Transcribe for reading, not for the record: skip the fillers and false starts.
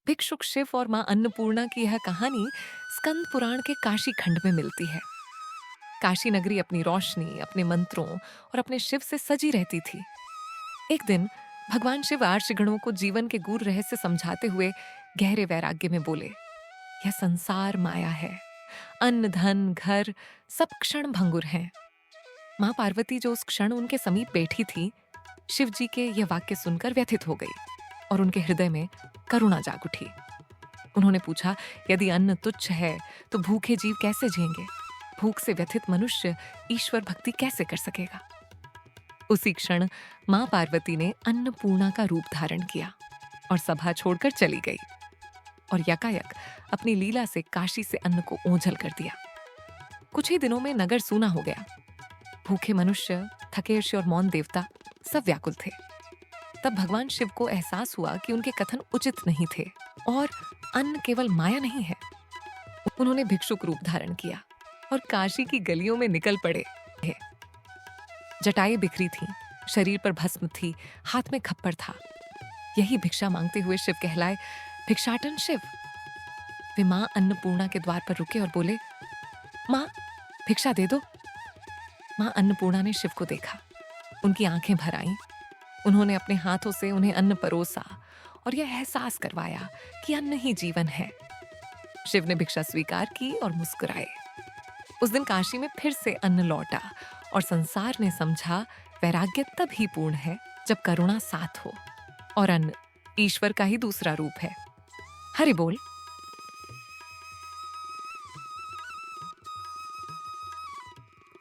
भिक्षुक शिव और मां अन्नपूर्णा की यह कहानी स्कंद पुराण के काशी खंड में मिलती है। काशी नगरी अपनी रोशनी, अपने मंत्रों और अपने शिव से सजी रहती थी। एक दिन भगवान शिव आर्षगणों को जीवन के गूढ़ रहस्य समझाते हुए गहरे वैराग्य में बोले, यह संसार माया है। अन्न, धन, घर सब क्षण भंगुर हैं। मां पार्वती जो उस क्षण उनके समीप बैठी थी, शिव जी के यह वाक्य सुनकर व्यथित हो गई और उनके हृदय में करुणा जाग उठी। उन्होंने पूछा, यदि अन्न तुच्छ है तो भूखे जीव कैसे जिएंगे? भूख से व्यथित मनुष्य ईश्वर भक्ति कैसे कर सकेगा? उसी क्षण मां पार्वती ने अन्नपूर्णा का रूप धारण किया और सभा छोड़कर चली गई और यकायक अपनी लीला से काशी से अन्न को ओझल कर दिया। कुछ ही दिनों में नगर सूना हो गया। भूखे मनुष्य, थकेर्षि और मौन देवता सब व्याकुल थे। तब भगवान शिव को एहसास हुआ कि उनके कथन उचित नहीं थे और अन्न केवल माया नहीं है। उन्होंने भिक्षुक रूप धारण किया और काशी की गलियों में निकल पड़े। जटाएं बिखरी थीं, शरीर पर भस्म थी, हाथ में खप्पर था। यही भिक्षा मांगते हुए शिव कहलाए भिक्षाटन शिव। वे मां अन्नपूर्णा के द्वार पर रुके और बोले, मां भिक्षा दे दो। मां अन्नपूर्णा ने शिव को देखा, उनकी आंखें भर आईं। उन्होंने अपने हाथों से उन्हें अन्न परोसा और यह एहसास करवाया कि अन्न ही जीवन है। शिव ने भिक्षा स्वीकार की और मुस्कुराए। उस दिन काशी में फिर से अन्न लौटा और संसार ने समझा वैराग्य तब ही पूर्ण है जब करुणा साथ हो और अन्न ईश्वर का ही दूसरा रूप है। हरि बोल।